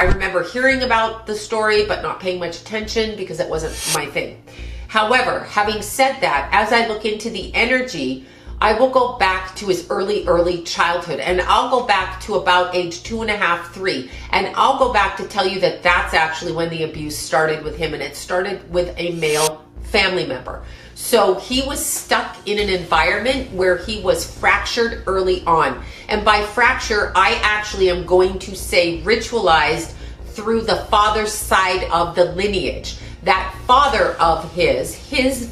I remember hearing about the story, but not paying much attention because it wasn't my thing. However, having said that, as I look into the energy, I will go back to his early childhood, and I'll go back to about age 2.5, 3. And I'll go back to tell you that that's actually when the abuse started with him, and it started with a male family member. So he was stuck in an environment where he was fractured early on. And by fracture, I actually am going to say ritualized through the father's side of the lineage. That father of his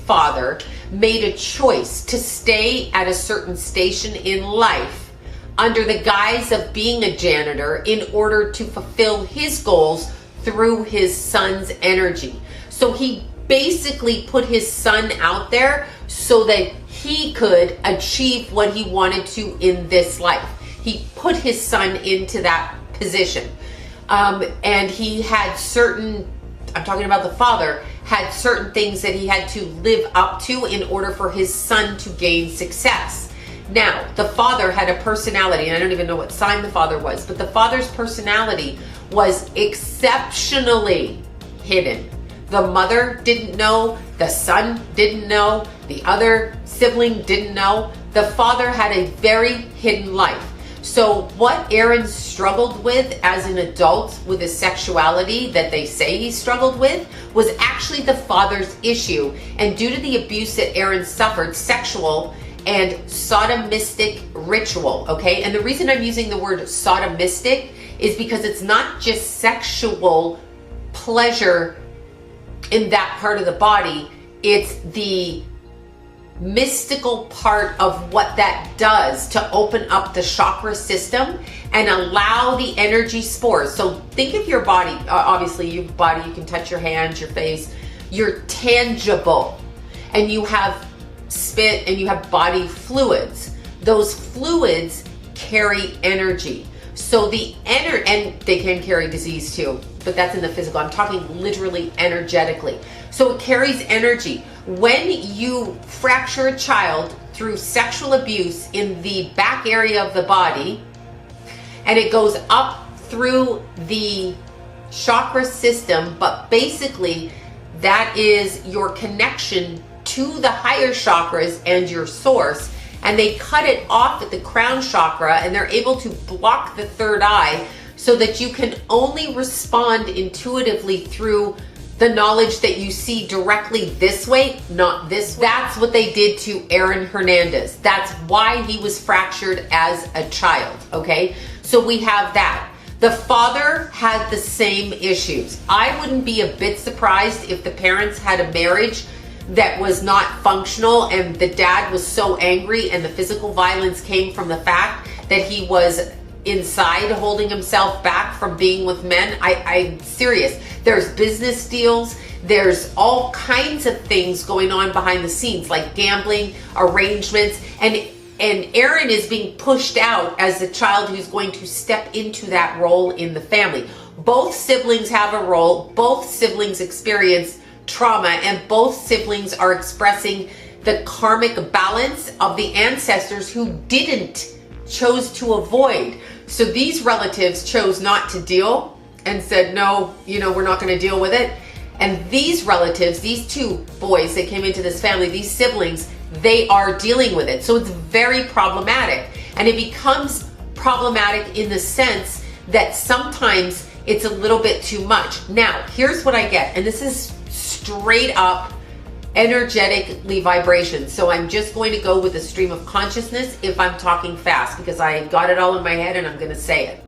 father, made a choice to stay at a certain station in life under the guise of being a janitor in order to fulfill his goals through his son's energy. So he basically put his son out there so that he could achieve what he wanted to in this life. He put his son into that position. And he had certain, I'm talking about the father, had certain things that he had to live up to in order for his son to gain success. Now, the father had a personality, and I don't even know what sign the father was, but the father's personality was exceptionally hidden. The mother didn't know, the son didn't know, the other sibling didn't know. The father had a very hidden life. So what Aaron struggled with as an adult with his sexuality that they say he struggled with was actually the father's issue. And due to the abuse that Aaron suffered, sexual and sodomistic ritual, okay? And the reason I'm using the word sodomistic is because it's not just sexual pleasure in that part of the body, it's the mystical part of what that does to open up the chakra system and allow the energy spores. So think of your body, obviously your body, you can touch your hands, your face, you're tangible, and you have spit and you have body fluids. Those fluids carry energy. So the and they can carry disease too, but that's in the physical. I'm talking literally energetically. So it carries energy. When you fracture a child through sexual abuse in the back area of the body, and it goes up through the chakra system, but basically that is your connection to the higher chakras and your source, and they cut it off at the crown chakra, and they're able to block the third eye so that you can only respond intuitively through the knowledge that you see directly this way, not this way. That's what they did to Aaron Hernandez. That's why he was fractured as a child, okay? So we have that. The father had the same issues. I wouldn't be a bit surprised if the parents had a marriage that was not functional and the dad was so angry, and the physical violence came from the fact that he was inside holding himself back from being with men. I'm serious. There's business deals. There's all kinds of things going on behind the scenes, like gambling, arrangements, and Aaron is being pushed out as the child who's going to step into that role in the family. Both siblings have a role. Both siblings experience trauma, and both siblings are expressing the karmic balance of the ancestors who chose to avoid. So these relatives chose not to deal and said, no, we're not going to deal with it. And these relatives, these two boys that came into this family, these siblings, they are dealing with it. So it's very problematic. And it becomes problematic in the sense that sometimes it's a little bit too much. Now, here's what I get, and this is straight up energetically vibration. So I'm just going to go with the stream of consciousness if I'm talking fast, because I got it all in my head and I'm going to say it.